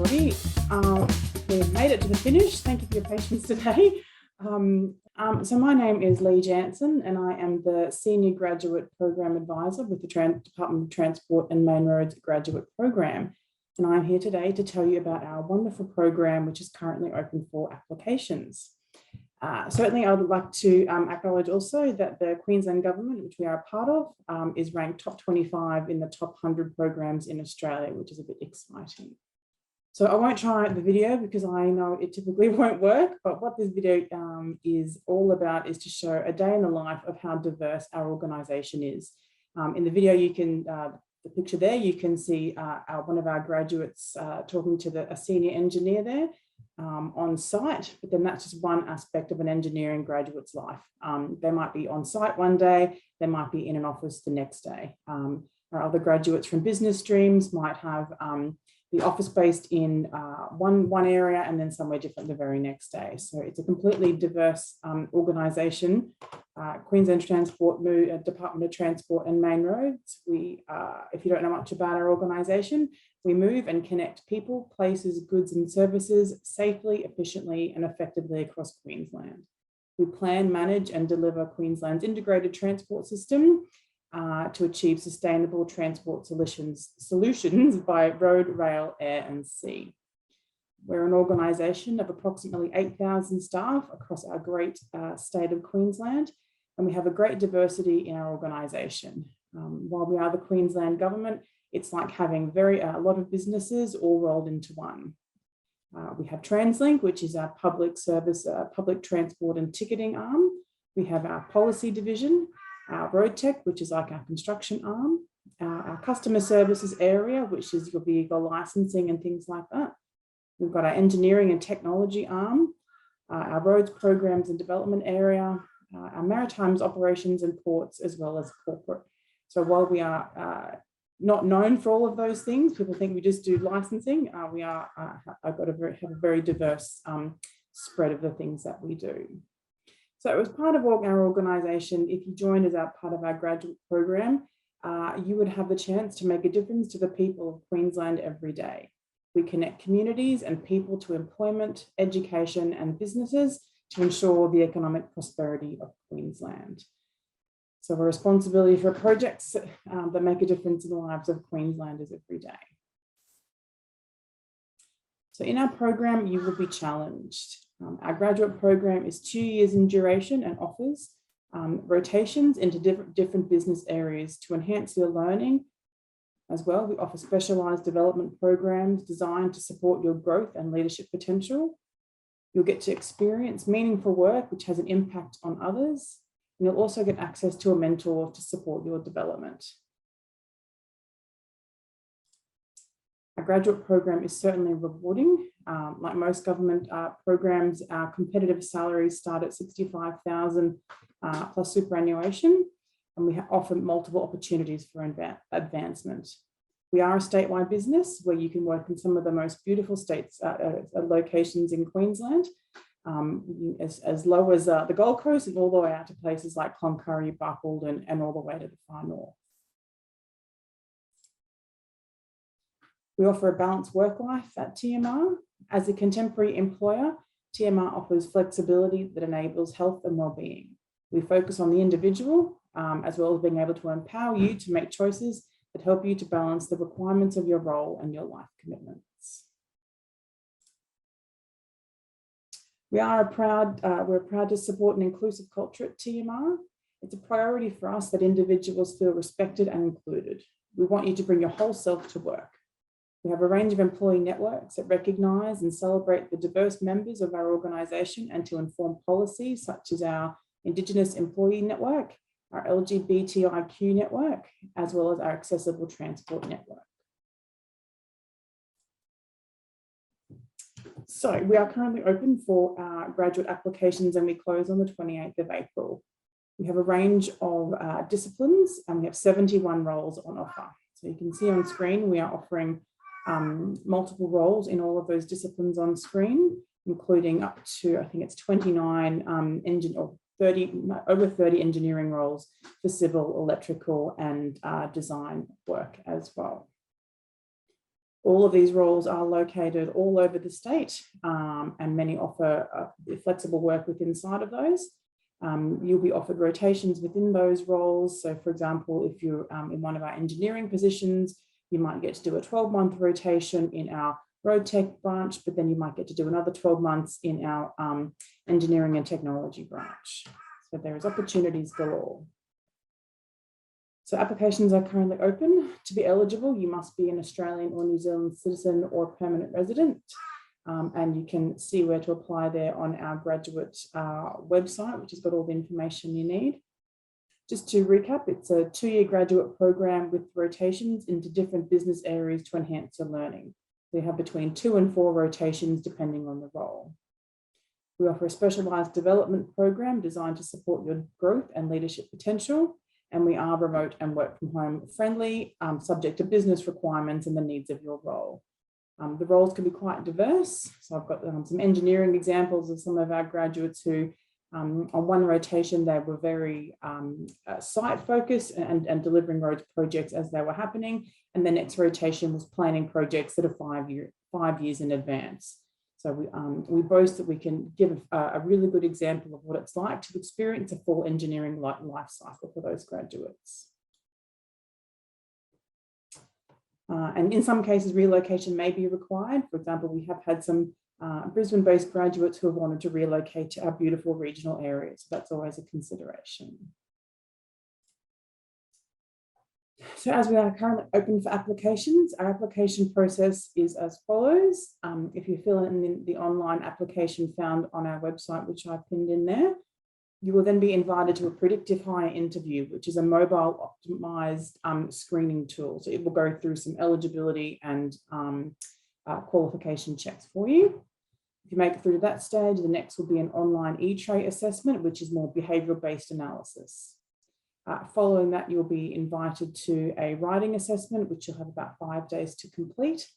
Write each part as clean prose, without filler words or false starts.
everybody. We've made it to the finish. Thank you for your patience today. So my name is Leigh Jansen, and I am the Senior Graduate Program Advisor with the Department of Transport and Main Roads Graduate Program. And I'm here today to tell you about our wonderful program, which is currently open for applications. Certainly, I would like to acknowledge also that the Queensland Government, which we are a part of, is ranked top 25 in the top 100 programs in Australia, which is a bit exciting. So I won't try the video because I know it typically won't work, but what this video is all about is to show a day in the life of how diverse our organisation is. In the video, you can, the picture there, you can see one of our graduates talking to a senior engineer there. On site, but then that's just one aspect of an engineering graduate's life. They might be on site one day, they might be in an office the next day. Our other graduates from business streams might have the office based in one area and then somewhere different the very next day. So it's a completely diverse organisation. Queensland Department of Transport and Main Roads. If you don't know much about our organisation, we move and connect people, places, goods and services safely, efficiently and effectively across Queensland. We plan, manage and deliver Queensland's integrated transport system to achieve sustainable transport solutions by road, rail, air and sea. We're an organisation of approximately 8,000 staff across our great state of Queensland, and we have a great diversity in our organisation. While we are the Queensland Government, it's like having a lot of businesses all rolled into one. We have TransLink, which is our public service, public transport and ticketing arm. We have our policy division, our road tech, which is like our construction arm, our customer services area, which is your vehicle licensing and things like that. We've got our engineering and technology arm, our roads programs and development area, our maritimes operations and ports, as well as corporate. So while we are not known for all of those things, people think we just do licensing. I've got have a very diverse spread of the things that we do. So as part of our organisation, if you join as part of our graduate program, you would have the chance to make a difference to the people of Queensland every day. We connect communities and people to employment, education and businesses to ensure the economic prosperity of Queensland. So our responsibility for projects that make a difference in the lives of Queenslanders every day. So in our program, you will be challenged. Our graduate program is 2 years in duration and offers rotations into different business areas to enhance your learning. As well, we offer specialised development programs designed to support your growth and leadership potential. You'll get to experience meaningful work, which has an impact on others. And you'll also get access to a mentor to support your development. Our graduate program is certainly rewarding. Like most government programs, our competitive salaries start at $65,000 plus superannuation, and we offer multiple opportunities for advancement. We are a statewide business where you can work in some of the most beautiful locations in Queensland, as low as the Gold Coast and all the way out to places like Cloncurry, Barcaldine, and all the way to the far north. We offer a balanced work life at TMR. As a contemporary employer, TMR offers flexibility that enables health and well-being. We focus on the individual, as well as being able to empower you to make choices that help you to balance the requirements of your role and your life commitments. We're proud to support an inclusive culture at TMR. It's a priority for us that individuals feel respected and included. We want you to bring your whole self to work. We have a range of employee networks that recognise and celebrate the diverse members of our organisation and to inform policies such as our Indigenous Employee Network, our LGBTIQ network, as well as our Accessible Transport Network. So we are currently open for graduate applications and we close on the 28th of April. We have a range of disciplines and we have 71 roles on offer. So you can see on screen, we are offering multiple roles in all of those disciplines on screen, including up to, I think it's 29 over 30 engineering roles for civil, electrical and design work as well. All of these roles are located all over the state, and many offer flexible work inside of those. You'll be offered rotations within those roles. So for example, if you're in one of our engineering positions, you might get to do a 12-month rotation in our road tech branch, but then you might get to do another 12 months in our engineering and technology branch. So there is opportunities galore. So applications are currently open. To be eligible, you must be an Australian or New Zealand citizen or permanent resident. And you can see where to apply there on our graduate website, which has got all the information you need. Just to recap, it's a 2-year graduate program with rotations into different business areas to enhance your learning. We have between 2 and 4 rotations depending on the role. We offer a specialised development program designed to support your growth and leadership potential. And we are remote and work from home friendly, subject to business requirements and the needs of your role. The roles can be quite diverse. So I've got some engineering examples of some of our graduates who, on one rotation, they were very site focused and delivering road projects as they were happening. And the next rotation was planning projects that are 5 years in advance. So we boast that we can give a really good example of what it's like to experience a full engineering life cycle for those graduates. And in some cases, relocation may be required. For example, we have had some Brisbane-based graduates who have wanted to relocate to our beautiful regional areas. So that's always a consideration. So as we are currently open for applications, our application process is as follows. If you fill in the online application found on our website, which I've pinned in there, you will then be invited to a predictive hire interview, which is a mobile optimized screening tool. So it will go through some eligibility and qualification checks for you. If you make it through to that stage, the next will be an online e-tray assessment, which is more behavioural-based analysis. Following that, you'll be invited to a writing assessment, which you'll have about 5 days to complete.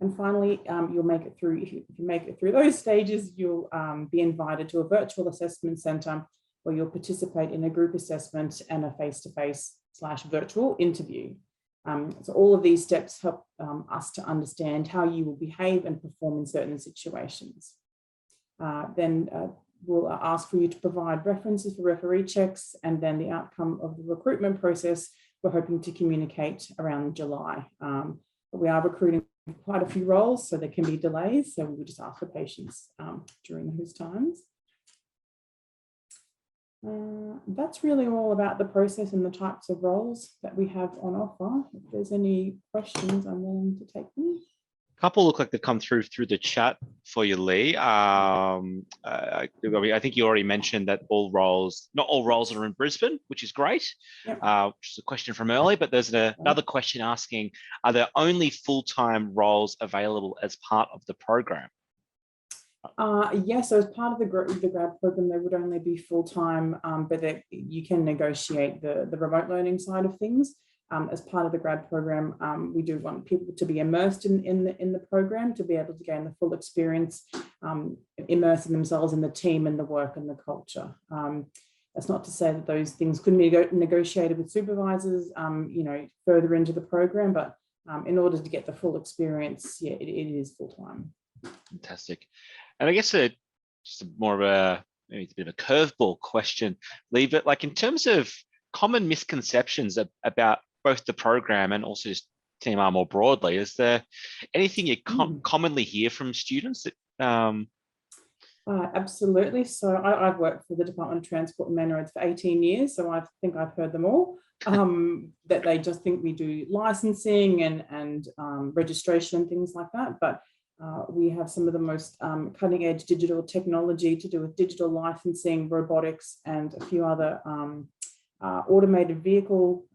And finally, you'll make it through, if you make it through those stages, you'll be invited to a virtual assessment centre where you'll participate in a group assessment and a face-to-face/virtual interview. So all of these steps help us to understand how you will behave and perform in certain situations. Then we'll ask for you to provide references for referee checks, and then the outcome of the recruitment process, we're hoping to communicate around July. But we are recruiting quite a few roles, so there can be delays. So we would just ask for patience during those times. That's really all about the process and the types of roles that we have on offer. If there's any questions, I'm willing to take them. A couple look like they've come through the chat for you, Leigh. I think you already mentioned that not all roles are in Brisbane, which is great. Yep. Which is a question from early, but there's another question asking, are there only full-time roles available as part of the program? Yes, so as part of the grad program, there would only be full-time, but you can negotiate the remote learning side of things. As part of the grad program, we do want people to be immersed in the program to be able to gain the full experience, immersing themselves in the team and the work and the culture. That's not to say that those things couldn't be negotiated with supervisors, further into the program, but in order to get the full experience, yeah, it is full-time. Fantastic. And I guess just more of maybe it's a bit of a curveball question, Leigh, but like in terms of common misconceptions about both the program and also just TMR more broadly, is there anything you commonly hear from students that absolutely. So I've worked for the Department of Transport and Main Roads for 18 years, so I think I've heard them all, that they just think we do licensing and registration and things like that. But we have some of the most cutting edge digital technology to do with digital licensing, robotics, and a few other automated vehicle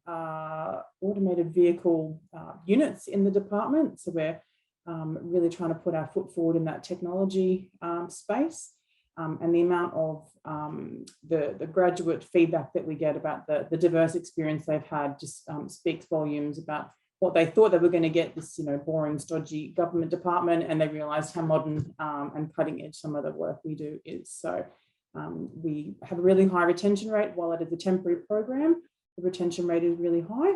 units in the department. So we're really trying to put our foot forward in that technology space. And the amount of the graduate feedback that we get about the diverse experience they've had just speaks volumes about what they thought they were going to get, this boring, stodgy government department, and they realised how modern and cutting edge some of the work we do is. So we have a really high retention rate while it is a temporary program. the retention rate is really high,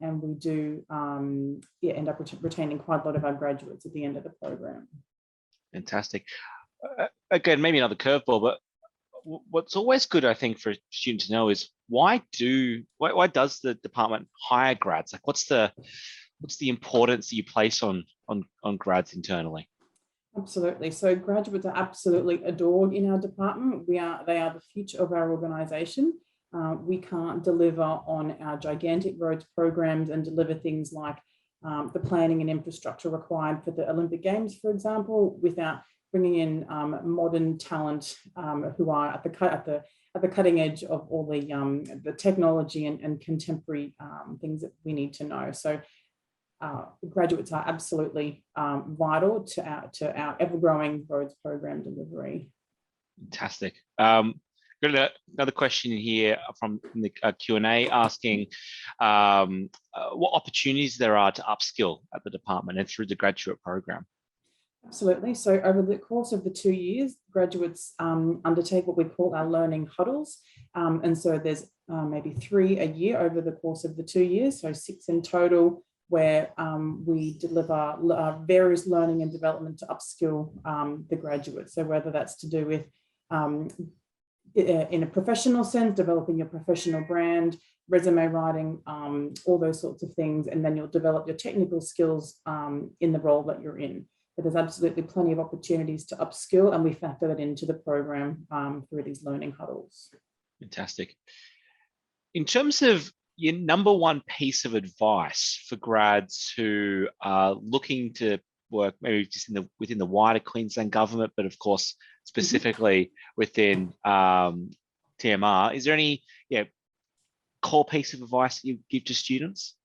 and we do end up retaining quite a lot of our graduates at the end of the program. Fantastic. Again, maybe another curveball, but what's always good, I think, for a student to know is why does the department hire grads? Like, what's the importance that you place on grads internally? Absolutely. So graduates are absolutely adored in our department. They are the future of our organisation. We can't deliver on our gigantic roads programs and deliver things like the planning and infrastructure required for the Olympic Games, for example, without bringing in modern talent who are at the cutting edge of all the technology and contemporary things that we need to know. So graduates are absolutely vital to our ever-growing roads program delivery. Fantastic. Got another question here from the Q&A asking what opportunities there are to upskill at the department and through the graduate program. Absolutely. So over the course of the 2 years, graduates undertake what we call our learning huddles. And so there's maybe 3 a year over the course of the 2 years, so 6 in total, where we deliver various learning and development to upskill the graduates. So whether that's to do with, in a professional sense, developing your professional brand, resume writing, all those sorts of things, and then you'll develop your technical skills in the role that you're in. But there's absolutely plenty of opportunities to upskill, and we factor that into the program through these learning huddles. Fantastic. In terms of your number one piece of advice for grads who are looking to work maybe just within the wider Queensland government, but of course specifically within TMR, is there any core piece of advice that you give to students?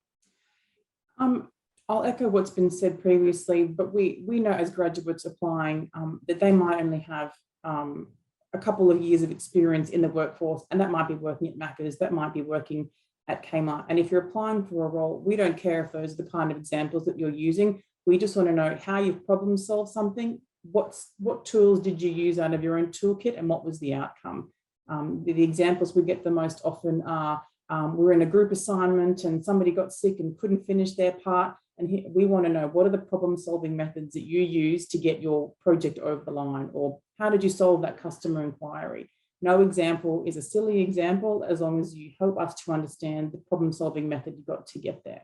I'll echo what's been said previously, but we know as graduates applying that they might only have a couple of years of experience in the workforce, and that might be working at Macca's, that might be working at Kmart. And if you're applying for a role, we don't care if those are the kind of examples that you're using. We just want to know how you've problem solved something. What tools did you use out of your own toolkit, and what was the outcome? The examples we get the most often are we're in a group assignment and somebody got sick and couldn't finish their part. And we want to know, what are the problem solving methods that you use to get your project over the line? Or how did you solve that customer inquiry? No example is a silly example as long as you help us to understand the problem solving method you got to get there.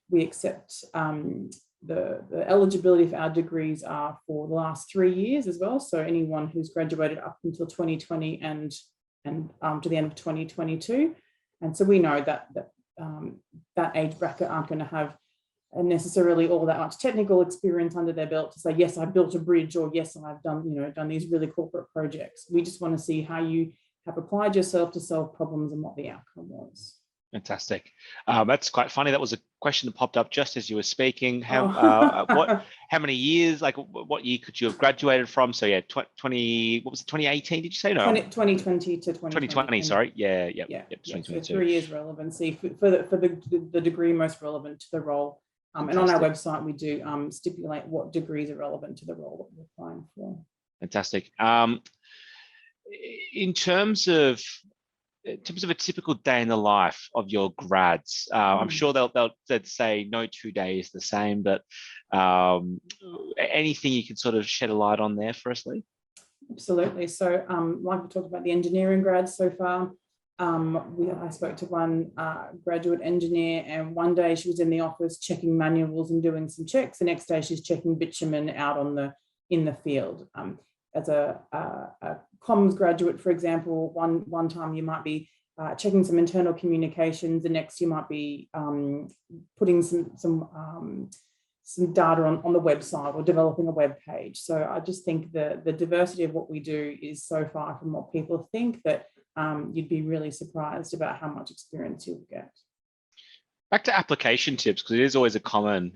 We accept the eligibility for our degrees are for the last 3 years as well. So anyone who's graduated up until 2020 and to the end of 2022. And so we know that age bracket aren't going to have necessarily all that much technical experience under their belt to say, yes, I built a bridge, or yes, I've done these really corporate projects. We just want to see how you have applied yourself to solve problems and what the outcome was. Fantastic. That's quite funny. That was a question that popped up just as you were speaking. How many years, like what year could you have graduated from? So yeah, 20, what was it, 2018, did you say? No, 2020 to 2020, sorry. Yeah. So 3 years relevancy for the degree most relevant to the role. And on our website, we do stipulate what degrees are relevant to the role that we're applying for. Fantastic. In terms of a typical day in the life of your grads, I'm sure they'd say no 2 days the same, but anything you can sort of shed a light on there for us, Leigh? Absolutely. So like we talked about the engineering grads so far, I spoke to one graduate engineer, and one day she was in the office checking manuals and doing some checks. The next day she's checking bitumen out in the field. As a comms graduate, for example, one time you might be checking some internal communications. The next you might be putting some data on the website or developing a web page. So I just think the diversity of what we do is so far from what people think that you'd be really surprised about how much experience you'll get. Back to application tips, because it is always a common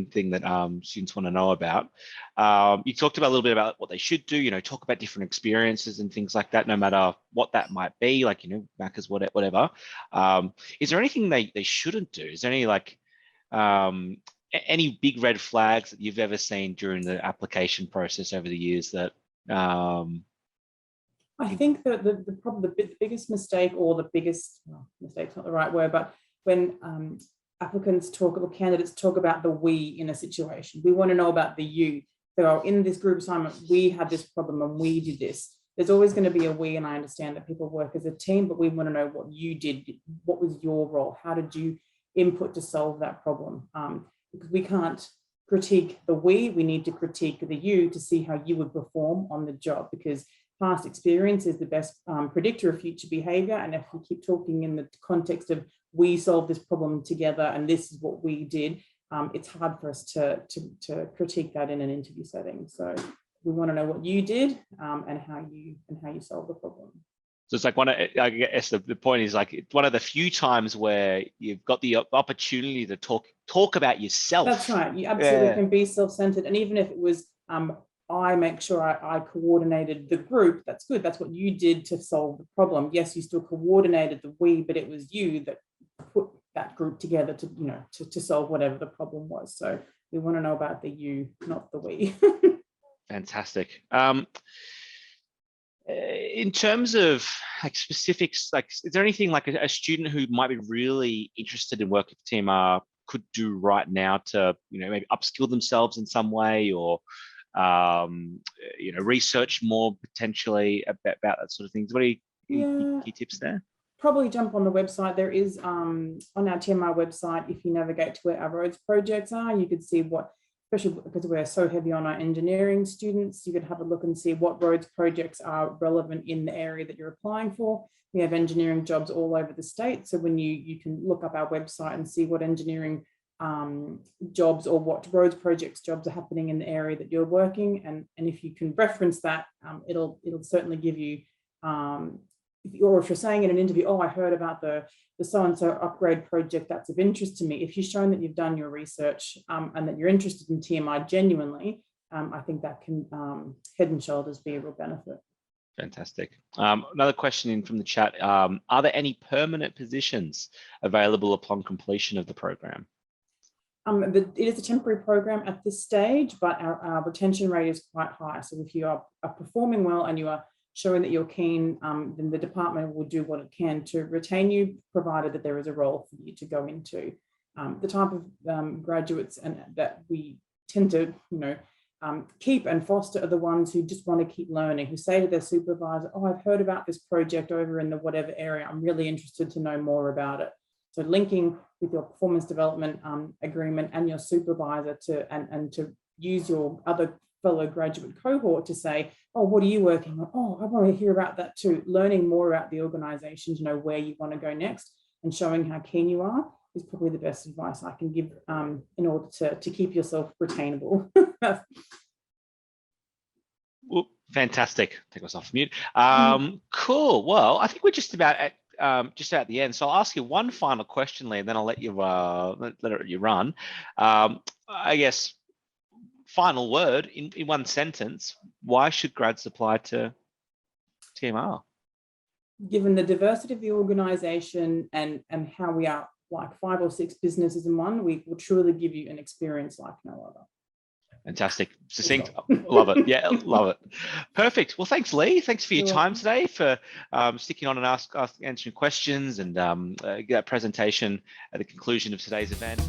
thing that students want to know about. You talked about a little bit about what they should do, talk about different experiences and things like that, no matter what that might be, like, Macca's, whatever. Is there anything they shouldn't do? Is there any any big red flags that you've ever seen during the application process over the years that I think that probably the biggest mistake, or the biggest, well, mistake's not the right word, but when applicants talk, or candidates talk about the we in a situation, we want to know about the you. So in this group assignment, we had this problem and we did this. There's always going to be a we, and I understand that people work as a team, but we want to know what you did. What was your role? How did you input to solve that problem? Because we can't critique the we need to critique the you to see how you would perform on the job, because past experience is the best predictor of future behavior. And if we keep talking in the context of we solved this problem together and this is what we did, it's hard for us to critique that in an interview setting. So we want to know what you did and how you solve the problem. So it's like I guess the point is, like, it's one of the few times where you've got the opportunity to talk about yourself. That's right. You absolutely can be self-centered. And even if it was, I make sure I coordinated the group, that's good. That's what you did to solve the problem. Yes, you still coordinated the we, but it was you that put that group together to solve whatever the problem was. So we want to know about the you, not the we. Fantastic. In terms of like specifics, like, is there anything like a student who might be really interested in working for TMR could do right now to, maybe upskill themselves in some way, or research more potentially about that sort of things? What are your key tips there? Probably jump on the website. There is on our TMR website, if you navigate to where our roads projects are, you could see what, especially because we're so heavy on our engineering students, you could have a look and see what roads projects are relevant in the area that you're applying for. We have engineering jobs all over the state. So when you can look up our website and see what engineering jobs or what roads projects jobs are happening in the area that you're working. And if you can reference that, it'll certainly give you, if you're saying in an interview, oh, I heard about the so-and-so upgrade project, that's of interest to me. If you've shown that you've done your research and that you're interested in TMI genuinely, I think that can head and shoulders be a real benefit. Fantastic. Another question in from the chat. Are there any permanent positions available upon completion of the program? It is a temporary program at this stage, but our retention rate is quite high. So if you are performing well and you are showing that you're keen, then the department will do what it can to retain you, provided that there is a role for you to go into. The type of graduates that we tend to, keep and foster are the ones who just want to keep learning, who say to their supervisor, oh, I've heard about this project over in the whatever area. I'm really interested to know more about it. So linking with your performance development agreement and your supervisor to use your other fellow graduate cohort to say, oh, what are you working on? Oh, I want to hear about that too. Learning more about the organization to know where you want to go next and showing how keen you are is probably the best advice I can give in order to keep yourself retainable. Well, fantastic. Take us off mute. Cool. Well, I think we're just about at the end. So I'll ask you one final question, Leigh, and then I'll let you let you run. I guess, final word in one sentence, why should grads apply to TMR? Given the diversity of the organization and how we are like 5 or 6 businesses in one, we will truly give you an experience like no other. Fantastic. Succinct. Love it. Yeah, love it. Perfect. Well, thanks, Leigh. Thanks for your time today, for sticking on and answering questions and that presentation at the conclusion of today's event.